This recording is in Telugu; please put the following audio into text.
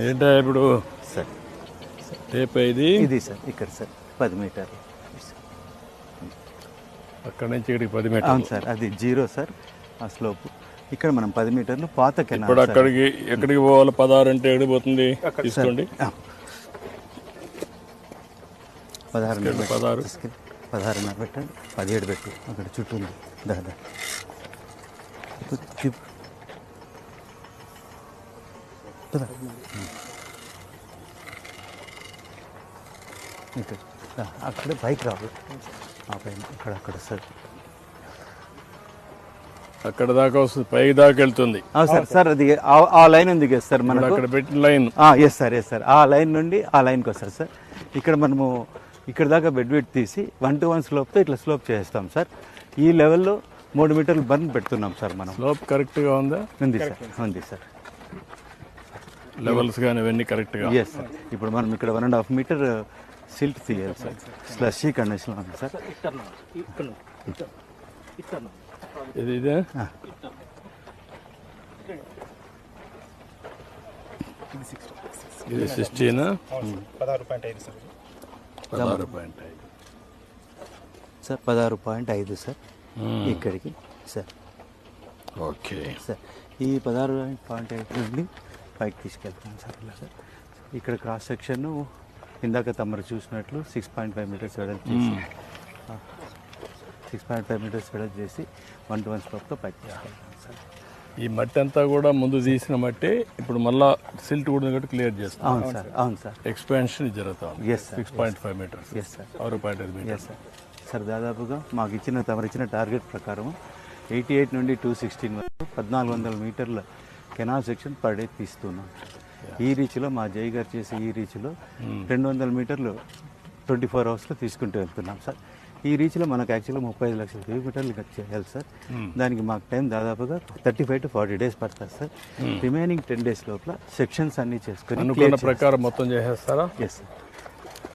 ఏంటో ఇప్పుడు సార్ టేప్ ఇది సార్ ఇక్కడ సార్ 10 మీటర్లు. అక్కడ నుంచి ఇక్కడికి 10 మీటర్లు. అవును సార్, అది 0 సార్ ఆ స్లోప్. ఇక్కడ మనం 10 మీటర్లు పాత కెనాల్. ఇప్పుడు అక్కడికి ఎక్కడికి పోవాలి? 16 అంటే ఎక్కడికి పోతుంది తీసుకోండి. 16 పెట్టండి, 17 పెట్టు. అక్కడ చుట్టూ ఉంది దాదా. అక్కడ బైక్ రావాలి ఆ పైన అక్కడ సార్. అక్కడ దాకా వస్తుంది, పై దాకా వెళ్తుంది. సార్ సార్ అది ఆ లైన్ ఉంది కదా సార్ మనకు అక్కడ పెట్టిన లైన్. ఎస్ సార్ ఆ లైన్ నుండి ఆ లైన్కి వస్తారు సార్. ఇక్కడ మనము ఇక్కడ దాకా బెడ్ వెయిట్ తీసి 1 to 1 స్లోప్తో ఇట్లా స్లోప్ చేస్తాం సార్. ఈ లెవెల్లో 3 మీటర్లు బర్న్ పెడుతున్నాం సార్ మనం. స్లోప్ కరెక్ట్గా ఉందా? ఉంది సార్, ఉంది సార్. లెవెల్స్ కానీ ఇవన్నీ కరెక్ట్గా. Yes sir. ఇప్పుడు మనం ఇక్కడ 1.5 మీటర్ సిల్ట్ తీయాలి సార్. స్లషీ కండిషన్ ఉంది సార్. ఇదే ఇది 16 16.5 సార్. 16.5 సార్. 16.5 సార్ ఇక్కడికి సార్. Okay sir. ఈ 16.5 నుండి పైకి తీసుకెళ్తాను సార్. ఇలా సార్ ఇక్కడ క్రాస్ సెక్షన్ ఇందాక తమరు చూసినట్లు 6.5 మీటర్స్ వెడల్పు చేసి 6.5 మీటర్స్ వెడల్పు చేసి 1 to 1 స్లోప్తో పైకి తీసుకెళ్తాను సార్. ఈ మట్టి అంతా కూడా ముందు తీసిన మట్టి ఇప్పుడు మళ్ళా సిల్ట్ కూడా క్లియర్ చేస్తాం. అవును సార్, అవును సార్. ఎక్స్పాన్షన్ జరుగుతాం. Yes sir. 6.5 metres. Yes sir. 6.5 metres. Yes sir. Sir దాదాపుగా మాకు తమరిచ్చిన టార్గెట్ ప్రకారం 88 నుండి 216 వరకు 1400 మీటర్ల కెనాల్ సెక్షన్ పర్ డే తీస్తున్నాం. ఈ రీచ్లో మా జై గారు చేసే ఈ రీచ్లో 200 మీటర్లు 24 అవర్స్లో తీసుకుంటూ వెళ్తున్నాం సార్. ఈ రీచ్లో మనకు యాక్చువల్గా 35 లక్షల కిలోమీటర్లు చేయాలి సార్. దానికి మాకు టైం దాదాపుగా 35 to 40 డేస్ పడుతుంది సార్. రిమైనింగ్ 10 డేస్ లోపల సెక్షన్స్ అన్నీ చేసుకుని అనుకున్న ప్రకారం మొత్తం చేసేస్తారా? Yes sir.